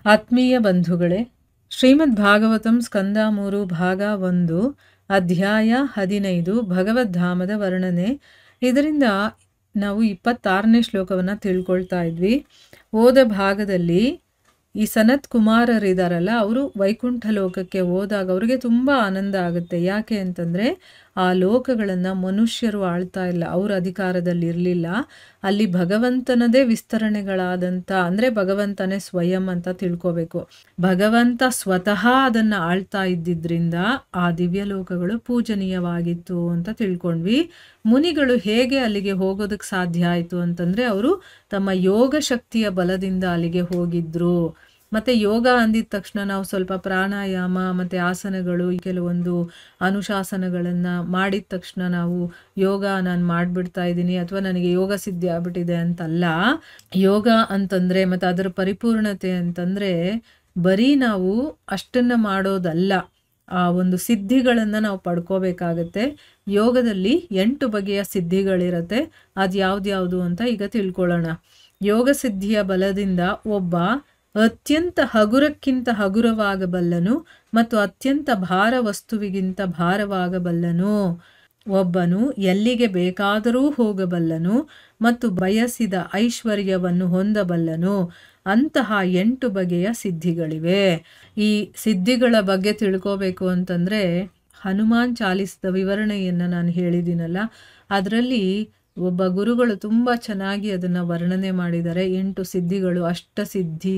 ಆತ್ಮೀಯ ಬಂಧುಗಳೇ, ಶ್ರೀಮದ್ ಭಾಗವತಂ ಸ್ಕಂದ 3 ಭಾಗ 1 ಅಧ್ಯಾಯ 15 ಭಗವದ್ಧಾಮದ ವರ್ಣನೆ. ಇದರಿಂದ ನಾವು 26ನೇ ಶ್ಲೋಕವನ್ನು ತಿಳ್ಕೊಳ್ತಾ ಇದ್ವಿ. ಓದ ಭಾಗದಲ್ಲಿ ಈ ಸನತ್ ಕುಮಾರರಿದಾರಲ್ಲ, ಅವರು ವೈಕುಂಠ ಲೋಕಕ್ಕೆ ಹೋದಾಗ ಅವ್ರಿಗೆ ತುಂಬ ಆನಂದ ಆಗುತ್ತೆ. ಯಾಕೆ ಅಂತಂದರೆ ಆ ಲೋಕಗಳನ್ನು ಮನುಷ್ಯರು ಆಳ್ತಾ ಇಲ್ಲ, ಅವ್ರ ಅಧಿಕಾರದಲ್ಲಿ ಇರಲಿಲ್ಲ. ಅಲ್ಲಿ ಭಗವಂತನದೇ ವಿಸ್ತರಣೆಗಳಾದಂಥ, ಅಂದರೆ ಭಗವಂತನೇ ಸ್ವಯಂ ಅಂತ ತಿಳ್ಕೋಬೇಕು. ಭಗವಂತ ಸ್ವತಃ ಅದನ್ನು ಆಳ್ತಾ ಇದ್ದಿದ್ದರಿಂದ ಆ ದಿವ್ಯ ಲೋಕಗಳು ಪೂಜನೀಯವಾಗಿತ್ತು ಅಂತ ತಿಳ್ಕೊಂಡ್ವಿ. ಮುನಿಗಳು ಹೇಗೆ ಅಲ್ಲಿಗೆ ಹೋಗೋದಕ್ಕೆ ಸಾಧ್ಯ ಆಯಿತು ಅಂತಂದರೆ ಅವರು ತಮ್ಮ ಯೋಗ ಶಕ್ತಿಯ ಬಲದಿಂದ ಅಲ್ಲಿಗೆ ಹೋಗಿದ್ರು. ಮತ್ತು ಯೋಗ ಅಂದಿದ ತಕ್ಷಣ ನಾವು ಸ್ವಲ್ಪ ಪ್ರಾಣಾಯಾಮ ಮತ್ತು ಆಸನಗಳು, ಕೆಲವೊಂದು ಅನುಶಾಸನಗಳನ್ನು ಮಾಡಿದ ತಕ್ಷಣ ನಾವು ಯೋಗ ನಾನು ಮಾಡಿಬಿಡ್ತಾ ಇದ್ದೀನಿ ಅಥವಾ ನನಗೆ ಯೋಗ ಸಿದ್ಧಿ ಆಗ್ಬಿಟ್ಟಿದೆ ಅಂತಲ್ಲ. ಯೋಗ ಅಂತಂದರೆ ಮತ್ತು ಅದರ ಪರಿಪೂರ್ಣತೆ ಅಂತಂದರೆ ಬರೀ ನಾವು ಅಷ್ಟನ್ನು ಮಾಡೋದಲ್ಲ, ಆ ಒಂದು ಸಿದ್ಧಿಗಳನ್ನು ನಾವು ಪಡ್ಕೋಬೇಕಾಗತ್ತೆ. ಯೋಗದಲ್ಲಿ 8 ಬಗೆಯ ಸಿದ್ಧಿಗಳಿರುತ್ತೆ. ಅದು ಯಾವ್ದ್ಯಾವುದು ಅಂತ ಈಗ ತಿಳ್ಕೊಳ್ಳೋಣ. ಯೋಗ ಸಿದ್ಧಿಯ ಬಲದಿಂದ ಒಬ್ಬ ಅತ್ಯಂತ ಹಗುರಕ್ಕಿಂತ ಹಗುರವಾಗಬಲ್ಲನು ಮತ್ತು ಅತ್ಯಂತ ಭಾರ ವಸ್ತುವಿಗಿಂತ ಭಾರವಾಗಬಲ್ಲನು. ಒಬ್ಬನು ಎಲ್ಲಿಗೆ ಬೇಕಾದರೂ ಹೋಗಬಲ್ಲನು ಮತ್ತು ಬಯಸಿದ ಐಶ್ವರ್ಯವನ್ನು ಹೊಂದಬಲ್ಲನು. ಅಂತಹ 8 ಬಗೆಯ ಸಿದ್ಧಿಗಳಿವೆ. ಈ ಸಿದ್ಧಿಗಳ ಬಗ್ಗೆ ತಿಳ್ಕೋಬೇಕು ಅಂತಂದರೆ ಹನುಮಾನ್ ಚಾಲಿಸಿದ ವಿವರಣೆಯನ್ನು ನಾನು ಹೇಳಿದ್ದೀನಲ್ಲ, ಅದರಲ್ಲಿ ಒಬ್ಬ ಗುರುಗಳು ತುಂಬ ಚೆನ್ನಾಗಿ ಅದನ್ನು ವರ್ಣನೆ ಮಾಡಿದ್ದಾರೆ. 8 ಸಿದ್ಧಿಗಳು, ಅಷ್ಟಸಿದ್ಧಿ,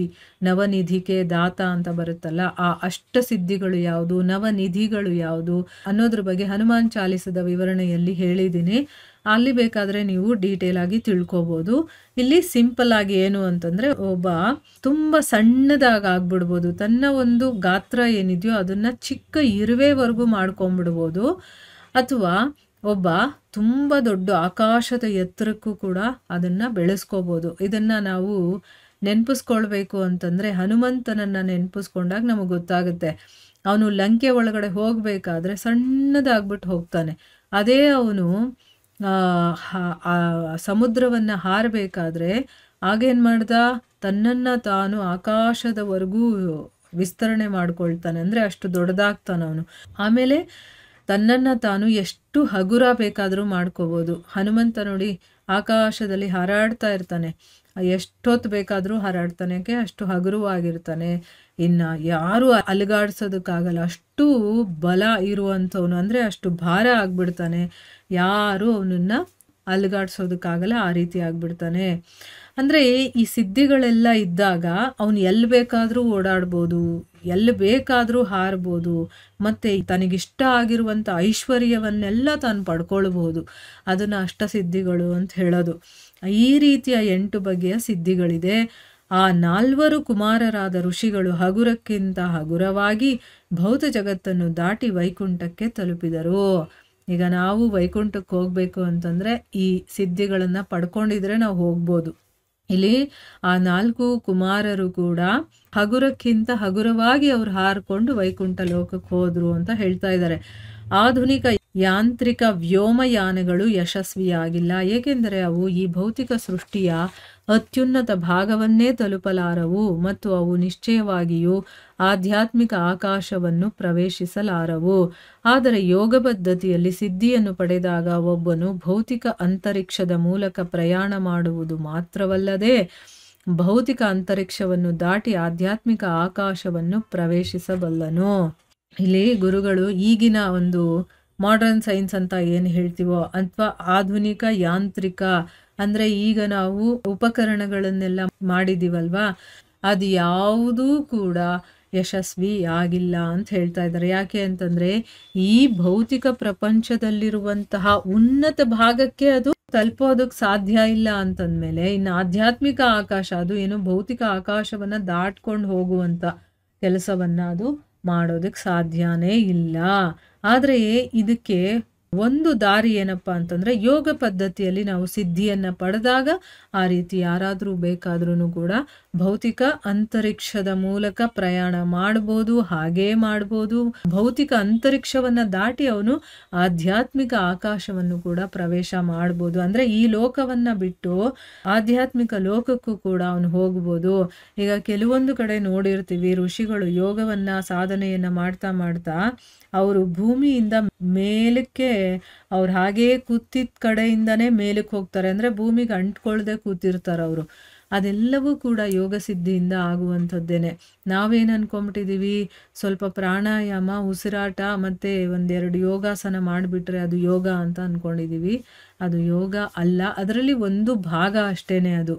ನವನಿಧಿಕೆ ದಾತ ಅಂತ ಬರುತ್ತಲ್ಲ, ಆ ಅಷ್ಟಸಿದ್ಧಿಗಳು ಯಾವುದು, ನವನಿಧಿಗಳು ಯಾವುದು ಅನ್ನೋದ್ರ ಬಗ್ಗೆ ಹನುಮಾನ್ ಚಾಲಿಸದ ವಿವರಣೆಯಲ್ಲಿ ಹೇಳಿದ್ದೀನಿ. ಅಲ್ಲಿ ಬೇಕಾದರೆ ನೀವು ಡೀಟೇಲ್ ಆಗಿ ತಿಳ್ಕೊಬೋದು. ಇಲ್ಲಿ ಸಿಂಪಲ್ ಆಗಿ ಏನು ಅಂತಂದರೆ, ಒಬ್ಬ ತುಂಬ ಸಣ್ಣದಾಗಿ ಆಗ್ಬಿಡ್ಬೋದು, ತನ್ನ ಒಂದು ಗಾತ್ರ ಏನಿದೆಯೋ ಅದನ್ನು ಚಿಕ್ಕ ಇರುವೆವರೆಗೂ ಮಾಡ್ಕೊಂಬಿಡ್ಬೋದು. ಅಥವಾ ಒಬ್ಬ ತುಂಬ ದೊಡ್ಡ ಆಕಾಶದ ಎತ್ತರಕ್ಕೂ ಕೂಡ ಅದನ್ನು ಬೆಳೆಸ್ಕೋಬೋದು. ಇದನ್ನು ನಾವು ನೆನಪಿಸ್ಕೊಳ್ಬೇಕು ಅಂತಂದರೆ ಹನುಮಂತನನ್ನು ನೆನಪಿಸ್ಕೊಂಡಾಗ ನಮಗೆ ಗೊತ್ತಾಗುತ್ತೆ. ಅವನು ಲಂಕೆ ಒಳಗಡೆ ಹೋಗಬೇಕಾದ್ರೆ ಸಣ್ಣದಾಗ್ಬಿಟ್ಟು ಹೋಗ್ತಾನೆ. ಅದೇ ಅವನು ಸಮುದ್ರವನ್ನು ಹಾರಬೇಕಾದ್ರೆ ಆಗೇನು ಮಾಡ್ದ, ತನ್ನನ್ನು ತಾನು ಆಕಾಶದವರೆಗೂ ವಿಸ್ತರಣೆ ಮಾಡ್ಕೊಳ್ತಾನೆ, ಅಂದರೆ ಅಷ್ಟು ದೊಡ್ಡದಾಗ್ತಾನೆ ಅವನು. ಆಮೇಲೆ ತನ್ನನ್ನು ತಾನು ಎಷ್ಟು ಹಗುರ ಬೇಕಾದರೂ ಮಾಡ್ಕೋಬೋದು. ಹನುಮಂತ ನೋಡಿ ಆಕಾಶದಲ್ಲಿ ಹಾರಾಡ್ತಾ ಇರ್ತಾನೆ, ಎಷ್ಟೊತ್ತು ಬೇಕಾದರೂ ಹಾರಾಡ್ತಾನೆ, ಅಷ್ಟು ಹಗುರವಾಗಿರ್ತಾನೆ. ಇನ್ನು ಯಾರೂ ಅಲುಗಾಡ್ಸೋದಕ್ಕಾಗಲ್ಲ, ಅಷ್ಟು ಬಲ ಇರುವಂಥವನು, ಅಂದರೆ ಅಷ್ಟು ಭಾರ ಆಗಿಬಿಡ್ತಾನೆ, ಯಾರೂ ಅವನನ್ನು ಅಲುಗಾಡ್ಸೋದಕ್ಕಾಗಲ್ಲ, ಆ ರೀತಿ ಆಗಿಬಿಡ್ತಾನೆ. ಅಂದರೆ ಈ ಸಿದ್ಧಿಗಳೆಲ್ಲ ಇದ್ದಾಗ ಅವನು ಎಲ್ಲಿ ಬೇಕಾದರೂ ಓಡಾಡ್ಬೋದು, ಎಲ್ಲಿ ಬೇಕಾದರೂ ಹಾರ್ಬೋದು, ಮತ್ತು ತನಗಿಷ್ಟ ಆಗಿರುವಂಥ ಐಶ್ವರ್ಯವನ್ನೆಲ್ಲ ತಾನು ಪಡ್ಕೊಳ್ಬೋದು. ಅದನ್ನು ಅಷ್ಟಸಿದ್ಧಿಗಳು ಅಂತ ಹೇಳೋದು. ಈ ರೀತಿಯ 8 ಬಗೆಯ ಸಿದ್ಧಿಗಳಿದೆ. ಆ 4 ಕುಮಾರರಾದ ಋಷಿಗಳು ಹಗುರಕ್ಕಿಂತ ಹಗುರವಾಗಿ ಭೌತ ಜಗತ್ತನ್ನು ದಾಟಿ ವೈಕುಂಠಕ್ಕೆ ತಲುಪಿದರು. ಈಗ ನಾವು ವೈಕುಂಠಕ್ಕೆ ಹೋಗಬೇಕು ಅಂತಂದರೆ ಈ ಸಿದ್ಧಿಗಳನ್ನು ಪಡ್ಕೊಂಡಿದ್ರೆ ನಾವು ಹೋಗ್ಬೋದು. ಇಲ್ಲಿ ಆ 4 ಕುಮಾರರು ಕೂಡ ಹಗುರಕ್ಕಿಂತ ಹಗುರವಾಗಿ ಅವ್ರು ಹಾರಿಕೊಂಡು ವೈಕುಂಠ ಲೋಕಕ್ಕೆ ಹೋದ್ರು ಅಂತ ಹೇಳ್ತಾ ಇದ್ದಾರೆ. ಆಧುನಿಕ ಯಾಂತ್ರಿಕ ವ್ಯೋಮಯಾನಗಳು ಯಶಸ್ವಿಯಾಗಿಲ್ಲ, ಏಕೆಂದರೆ ಅವು ಈ ಭೌತಿಕ ಸೃಷ್ಟಿಯ ಅತ್ಯುನ್ನತ ಭಾಗವನ್ನೇ ತಲುಪಲಾರವು ಮತ್ತು ಅವು ನಿಶ್ಚಯವಾಗಿಯೂ ಆಧ್ಯಾತ್ಮಿಕ ಆಕಾಶವನ್ನು ಪ್ರವೇಶಿಸಲಾರವು. ಆದರೆ ಯೋಗ ಪದ್ಧತಿಯಲ್ಲಿ ಸಿದ್ಧಿಯನ್ನು ಪಡೆದಾಗ ಒಬ್ಬನು ಭೌತಿಕ ಅಂತರಿಕ್ಷದ ಮೂಲಕ ಪ್ರಯಾಣ ಮಾಡುವುದು ಮಾತ್ರವಲ್ಲದೆ ಭೌತಿಕ ಅಂತರಿಕ್ಷವನ್ನು ದಾಟಿ ಆಧ್ಯಾತ್ಮಿಕ ಆಕಾಶವನ್ನು ಪ್ರವೇಶಿಸಬಲ್ಲನು. ಇಲ್ಲಿ ಗುರುಗಳು ಈಗಿನ ಒಂದು ಮಾಡರ್ನ್ ಸೈನ್ಸ್ ಅಂತ ಏನು ಹೇಳ್ತೀವೋ ಅಥವಾ ಆಧುನಿಕ ಯಾಂತ್ರಿಕ, ಅಂದರೆ ಈಗ ನಾವು ಉಪಕರಣಗಳನ್ನೆಲ್ಲ ಮಾಡಿದ್ದೀವಲ್ವಾ, ಅದು ಯಾವುದೂ ಕೂಡ ಯಶಸ್ವಿ ಆಗಿಲ್ಲ ಅಂತ ಹೇಳ್ತಾ ಇದ್ದಾರೆ. ಯಾಕೆ ಅಂತಂದರೆ ಈ ಭೌತಿಕ ಪ್ರಪಂಚದಲ್ಲಿರುವಂತಹ ಉನ್ನತ ಭಾಗಕ್ಕೆ ಅದು ತಲುಪೋದಕ್ಕೆ ಸಾಧ್ಯ ಇಲ್ಲ ಅಂತಂದಮೇಲೆ ಇನ್ನು ಆಧ್ಯಾತ್ಮಿಕ ಆಕಾಶ, ಅದು ಏನು ಭೌತಿಕ ಆಕಾಶವನ್ನು ದಾಟ್ಕೊಂಡು ಹೋಗುವಂಥ ಕೆಲಸವನ್ನು ಅದು ಮಾಡೋದಕ್ಕೆ ಸಾಧ್ಯನೇ ಇಲ್ಲ. ಆದರೆ ಇದಕ್ಕೆ ಒಂದು ದಾರಿ ಏನಪ್ಪ ಅಂತಂದರೆ, ಯೋಗ ಪದ್ಧತಿಯಲ್ಲಿ ನಾವು ಸಿದ್ಧಿಯನ್ನು ಪಡೆದಾಗ ಆ ರೀತಿ ಯಾರಾದರೂ ಬೇಕಾದ್ರೂ ಕೂಡ ಭೌತಿಕ ಅಂತರಿಕ್ಷದ ಮೂಲಕ ಪ್ರಯಾಣ ಮಾಡ್ಬೋದು, ಹಾಗೇ ಮಾಡ್ಬೋದು. ಭೌತಿಕ ಅಂತರಿಕ್ಷವನ್ನು ದಾಟಿ ಅವನು ಆಧ್ಯಾತ್ಮಿಕ ಆಕಾಶವನ್ನು ಕೂಡ ಪ್ರವೇಶ ಮಾಡ್ಬೋದು. ಅಂದರೆ ಈ ಲೋಕವನ್ನು ಬಿಟ್ಟು ಆಧ್ಯಾತ್ಮಿಕ ಲೋಕಕ್ಕೂ ಕೂಡ ಅವನು ಹೋಗ್ಬೋದು. ಈಗ ಕೆಲವೊಂದು ಕಡೆ ನೋಡಿರ್ತೀವಿ, ಋಷಿಗಳು ಯೋಗವನ್ನು ಸಾಧನೆಯನ್ನು ಮಾಡ್ತಾ ಮಾಡ್ತಾ ಅವರು ಭೂಮಿಯಿಂದ ಮೇಲಕ್ಕೆ ಅವ್ರು ಹಾಗೇ ಕೂತಿದ್ದ ಕಡೆಯಿಂದನೇ ಮೇಲಕ್ಕೆ ಹೋಗ್ತಾರೆ. ಅಂದರೆ ಭೂಮಿಗೆ ಅಂಟ್ಕೊಳ್ದೆ ಕೂತಿರ್ತಾರೆ ಅವರು. ಅದೆಲ್ಲವೂ ಕೂಡ ಯೋಗ ಸಿದ್ಧಿಯಿಂದ ಆಗುವಂಥದ್ದೇನೆ. ನಾವೇನು ಅನ್ಕೊಂಬಿಟ್ಟಿದ್ದೀವಿ, ಸ್ವಲ್ಪ ಪ್ರಾಣಾಯಾಮ, ಉಸಿರಾಟ ಮತ್ತು ಒಂದೆರಡು ಯೋಗಾಸನ ಮಾಡಿಬಿಟ್ರೆ ಅದು ಯೋಗ ಅಂತ ಅಂದ್ಕೊಂಡಿದ್ದೀವಿ. ಅದು ಯೋಗ ಅಲ್ಲ, ಅದರಲ್ಲಿ ಒಂದು ಭಾಗ ಅಷ್ಟೇ ಅದು,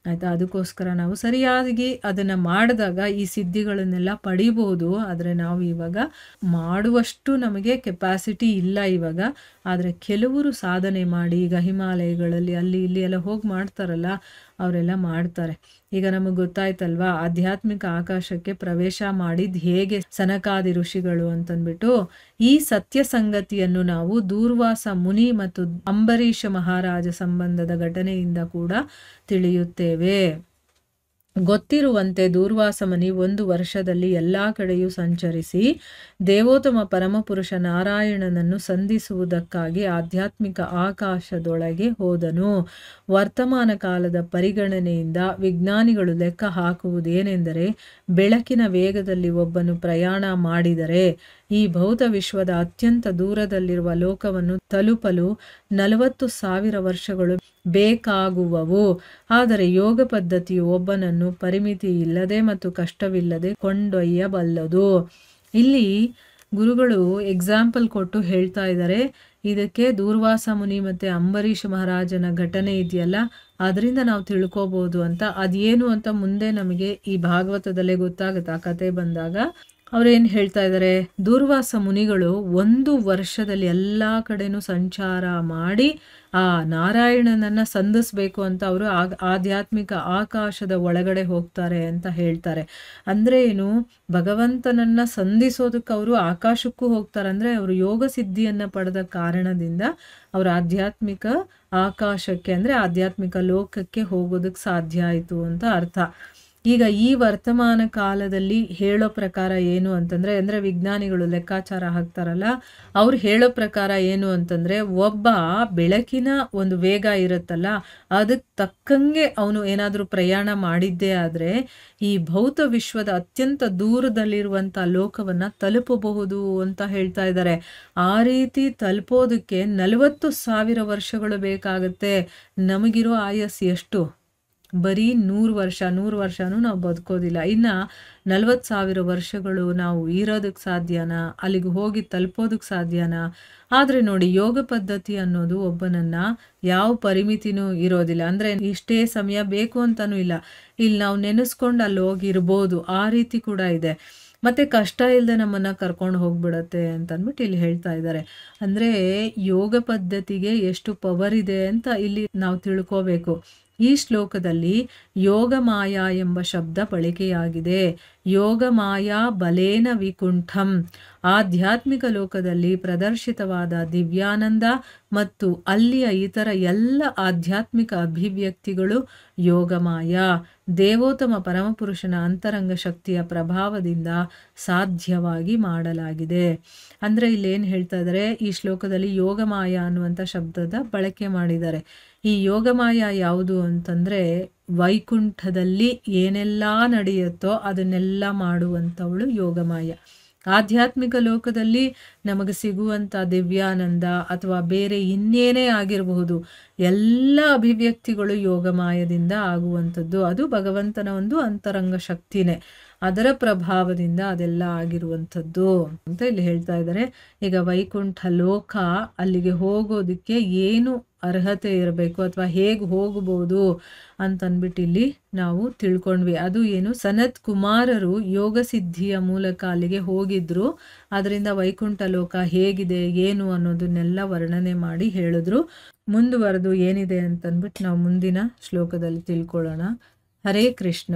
ಆಯಿತಾ. ಅದಕ್ಕೋಸ್ಕರ ನಾವು ಸರಿಯಾಗಿ ಅದನ್ನು ಮಾಡಿದಾಗ ಈ ಸಿದ್ಧಿಗಳನ್ನೆಲ್ಲ ಪಡಿಬೋದು. ಆದರೆ ನಾವು ಇವಾಗ ಮಾಡುವಷ್ಟು ನಮಗೆ ಕೆಪಾಸಿಟಿ ಇಲ್ಲ ಇವಾಗ. ಆದರೆ ಕೆಲವರು ಸಾಧನೆ ಮಾಡಿ ಈಗ ಹಿಮಾಲಯಗಳಲ್ಲಿ ಅಲ್ಲಿ ಇಲ್ಲಿ ಎಲ್ಲ ಹೋಗಿ ಮಾಡ್ತಾರಲ್ಲ, ಅವರೆಲ್ಲ ಮಾಡ್ತಾರೆ. ಈಗ ನಮಗೆ ಗೊತ್ತಾಯ್ತಲ್ವಾ ಆಧ್ಯಾತ್ಮಿಕ ಆಕಾಶಕ್ಕೆ ಪ್ರವೇಶ ಮಾಡಿದ್ದು ಹೇಗೆ ಸನಕಾದಿ ಋಷಿಗಳು ಅಂತಂದ್ಬಿಟ್ಟು. ಈ ಸತ್ಯ ಸಂಗತಿಯನ್ನು ನಾವು ದೂರ್ವಾಸ ಮುನಿ ಮತ್ತು ಅಂಬರೀಷ ಮಹಾರಾಜ ಸಂಬಂಧದ ಘಟನೆಯಿಂದ ಕೂಡ ತಿಳಿಯುತ್ತೇವೆ. ಗೊತ್ತಿರುವಂತೆ ದೂರ್ವಾಸ ಮುನಿ 1 ವರ್ಷದಲ್ಲಿ ಎಲ್ಲ ಕಡೆಯೂ ಸಂಚರಿಸಿ ದೇವೋತ್ತಮ ಪರಮಪುರುಷ ನಾರಾಯಣನನ್ನು ಸಂಧಿಸುವುದಕ್ಕಾಗಿ ಆಧ್ಯಾತ್ಮಿಕ ಆಕಾಶದೊಳಗೆ ಹೋದನು. ವರ್ತಮಾನ ಕಾಲದ ಪರಿಗಣನೆಯಿಂದ ವಿಜ್ಞಾನಿಗಳು ಲೆಕ್ಕ ಹಾಕುವುದೇನೆಂದರೆ, ಬೆಳಕಿನ ವೇಗದಲ್ಲಿ ಒಬ್ಬನು ಪ್ರಯಾಣ ಮಾಡಿದರೆ ಈ ಭೌತ ವಿಶ್ವದ ಅತ್ಯಂತ ದೂರದಲ್ಲಿರುವ ಲೋಕವನ್ನು ತಲುಪಲು 40,000 ವರ್ಷಗಳು ಬೇಕಾಗುವವು. ಆದರೆ ಯೋಗ ಪದ್ಧತಿಯು ಒಬ್ಬನನ್ನು ಪರಿಮಿತಿ ಇಲ್ಲದೆ ಮತ್ತು ಕಷ್ಟವಿಲ್ಲದೆ ಕೊಂಡೊಯ್ಯಬಲ್ಲದು. ಇಲ್ಲಿ ಗುರುಗಳು ಎಕ್ಸಾಂಪಲ್ ಕೊಟ್ಟು ಹೇಳ್ತಾ ಇದ್ದಾರೆ. ಇದಕ್ಕೆ ದೂರ್ವಾಸ ಮುನಿ ಮತ್ತು ಅಂಬರೀಷ ಮಹಾರಾಜನ ಘಟನೆ ಇದೆಯಲ್ಲ, ಅದರಿಂದ ನಾವು ತಿಳ್ಕೊಬೋದು ಅಂತ. ಅದೇನು ಅಂತ ಮುಂದೆ ನಮಗೆ ಈ ಭಾಗವತದಲ್ಲೇ ಗೊತ್ತಾಗುತ್ತೆ. ಆ ಕತೆ ಬಂದಾಗ ಅವ್ರೇನು ಹೇಳ್ತಾ ಇದ್ದಾರೆ, ದೂರ್ವಾಸ ಮುನಿಗಳು 1 ವರ್ಷದಲ್ಲಿ ಎಲ್ಲ ಕಡೆನೂ ಸಂಚಾರ ಮಾಡಿ ಆ ನಾರಾಯಣನನ್ನು ಸಂಧಿಸ್ಬೇಕು ಅಂತ ಅವರು ಆಧ್ಯಾತ್ಮಿಕ ಆಕಾಶದ ಒಳಗಡೆ ಹೋಗ್ತಾರೆ ಅಂತ ಹೇಳ್ತಾರೆ. ಅಂದರೆ ಏನು, ಭಗವಂತನನ್ನು ಸಂಧಿಸೋದಕ್ಕೆ ಅವರು ಆಕಾಶಕ್ಕೂ ಹೋಗ್ತಾರೆ. ಅಂದರೆ ಅವರು ಯೋಗ ಸಿದ್ಧಿಯನ್ನು ಪಡೆದ ಕಾರಣದಿಂದ ಅವರು ಆಧ್ಯಾತ್ಮಿಕ ಆಕಾಶಕ್ಕೆ ಅಂದರೆ ಆಧ್ಯಾತ್ಮಿಕ ಲೋಕಕ್ಕೆ ಹೋಗೋದಕ್ಕೆ ಸಾಧ್ಯ ಆಯಿತು ಅಂತ ಅರ್ಥ. ಈಗ ಈ ವರ್ತಮಾನ ಕಾಲದಲ್ಲಿ ಹೇಳೋ ಪ್ರಕಾರ ಏನು ಅಂತಂದರೆ, ಅಂದರೆ ವಿಜ್ಞಾನಿಗಳು ಲೆಕ್ಕಾಚಾರ ಹಾಕ್ತಾರಲ್ಲ, ಅವ್ರು ಹೇಳೋ ಪ್ರಕಾರ ಏನು ಅಂತಂದರೆ, ಒಬ್ಬ ಬೆಳಕಿನ ಒಂದು ವೇಗ ಇರುತ್ತಲ್ಲ, ಅದಕ್ಕೆ ತಕ್ಕಂಗೆ ಅವನು ಏನಾದರೂ ಪ್ರಯಾಣ ಮಾಡಿದ್ದೇ ಆದರೆ ಈ ಭೌತ ವಿಶ್ವದ ಅತ್ಯಂತ ದೂರದಲ್ಲಿರುವಂಥ ಲೋಕವನ್ನು ತಲುಪಬಹುದು ಅಂತ ಹೇಳ್ತಾ ಇದ್ದಾರೆ. ಆ ರೀತಿ ತಲುಪೋದಕ್ಕೆ 40,000 ವರ್ಷಗಳು ಬೇಕಾಗುತ್ತೆ. ನಮಗಿರೋ ಆಯಸ್ಸು ಎಷ್ಟು? ಬರೀ 100 ವರ್ಷ. 100 ವರ್ಷನೂ ನಾವು ಬದುಕೋದಿಲ್ಲ. ಇನ್ನು 40,000 ವರ್ಷಗಳು ನಾವು ಇರೋದಕ್ಕೆ ಸಾಧ್ಯನಾ? ಅಲ್ಲಿಗೆ ಹೋಗಿ ತಲುಪೋದಕ್ಕೆ ಸಾಧ್ಯನಾ? ಆದರೆ ನೋಡಿ, ಯೋಗ ಪದ್ಧತಿ ಅನ್ನೋದು ಒಬ್ಬನನ್ನು ಯಾವ ಪರಿಮಿತಿನೂ ಇರೋದಿಲ್ಲ. ಅಂದರೆ ಇಷ್ಟೇ ಸಮಯ ಬೇಕು ಅಂತನೂ ಇಲ್ಲ. ಇಲ್ಲಿ ನಾವು ನೆನೆಸ್ಕೊಂಡು ಅಲ್ಲಿ ಹೋಗಿರ್ಬೋದು, ಆ ರೀತಿ ಕೂಡ ಇದೆ. ಮತ್ತು ಕಷ್ಟ ಇಲ್ಲದೆ ನಮ್ಮನ್ನು ಕರ್ಕೊಂಡು ಹೋಗ್ಬಿಡತ್ತೆ ಅಂತಂದ್ಬಿಟ್ಟು ಇಲ್ಲಿ ಹೇಳ್ತಾ ಇದ್ದಾರೆ. ಅಂದರೆ ಯೋಗ ಪದ್ಧತಿಗೆ ಎಷ್ಟು ಪವರ್ ಇದೆ ಅಂತ ಇಲ್ಲಿ ನಾವು ತಿಳ್ಕೋಬೇಕು. ಈ ಶ್ಲೋಕದಲ್ಲಿ ಯೋಗ ಮಾಯಾ ಎಂಬ ಶಬ್ದ ಬಳಕೆಯಾಗಿದೆ. ಯೋಗ ಮಾಯಾ ಬಲೇನ ವಿಕುಂಠಂ. ಆಧ್ಯಾತ್ಮಿಕ ಲೋಕದಲ್ಲಿ ಪ್ರದರ್ಶಿತವಾದ ದಿವ್ಯಾನಂದ ಮತ್ತು ಅಲ್ಲಿಯ ಇತರ ಎಲ್ಲ ಆಧ್ಯಾತ್ಮಿಕ ಅಭಿವ್ಯಕ್ತಿಗಳು ಯೋಗಮಾಯ, ದೇವೋತ್ತಮ ಪರಮಪುರುಷನ ಅಂತರಂಗ ಶಕ್ತಿಯ ಪ್ರಭಾವದಿಂದ ಸಾಧ್ಯವಾಗಿ ಮಾಡಲಾಗಿದೆ. ಅಂದರೆ ಇಲ್ಲೇನು ಹೇಳ್ತಾ ಇದ್ದಾರೆ, ಈ ಶ್ಲೋಕದಲ್ಲಿ ಯೋಗಮಾಯ ಅನ್ನುವಂಥ ಶಬ್ದದ ಬಳಕೆ ಮಾಡಿದ್ದಾರೆ. ಈ ಯೋಗಮಾಯ ಯಾವುದು ಅಂತಂದರೆ, ವೈಕುಂಠದಲ್ಲಿ ಏನೆಲ್ಲ ನಡೆಯುತ್ತೋ ಅದನ್ನೆಲ್ಲ ಮಾಡುವಂಥವಳು ಯೋಗಮಾಯ. ಆಧ್ಯಾತ್ಮಿಕ ಲೋಕದಲ್ಲಿ ನಮಗೆ ಸಿಗುವಂಥ ದಿವ್ಯಾನಂದ ಅಥವಾ ಬೇರೆ ಇನ್ನೇನೇ ಆಗಿರಬಹುದು, ಎಲ್ಲ ಅಭಿವ್ಯಕ್ತಿಗಳು ಯೋಗಮಾಯದಿಂದ ಆಗುವಂಥದ್ದು. ಅದು ಭಗವಂತನ ಒಂದು ಅಂತರಂಗ ಶಕ್ತಿನೇ, ಅದರ ಪ್ರಭಾವದಿಂದ ಅದೆಲ್ಲ ಆಗಿರುವಂಥದ್ದು ಅಂತ ಇಲ್ಲಿ ಹೇಳ್ತಾ ಇದ್ದಾರೆ. ಈಗ ವೈಕುಂಠ ಲೋಕ, ಅಲ್ಲಿಗೆ ಹೋಗೋದಕ್ಕೆ ಏನು ಅರ್ಹತೆ ಇರಬೇಕು ಅಥವಾ ಹೇಗೆ ಹೋಗ್ಬೋದು ಅಂತಂದ್ಬಿಟ್ಟು ಇಲ್ಲಿ ನಾವು ತಿಳ್ಕೊಂಡ್ವಿ. ಅದು ಏನು, ಸನತ್ ಕುಮಾರರು ಯೋಗ ಸಿದ್ಧಿಯ ಮೂಲಕ ಅಲ್ಲಿಗೆ ಹೋಗಿದ್ರು. ಅದರಿಂದ ವೈಕುಂಠ ಲೋಕ ಹೇಗಿದೆ ಏನು ಅನ್ನೋದನ್ನೆಲ್ಲ ವರ್ಣನೆ ಮಾಡಿ ಹೇಳಿದ್ರು. ಮುಂದುವರೆದು ಏನಿದೆ ಅಂತಂದ್ಬಿಟ್ಟು ನಾವು ಮುಂದಿನ ಶ್ಲೋಕದಲ್ಲಿ ತಿಳ್ಕೊಳ್ಳೋಣ. ಹರೇ ಕೃಷ್ಣ.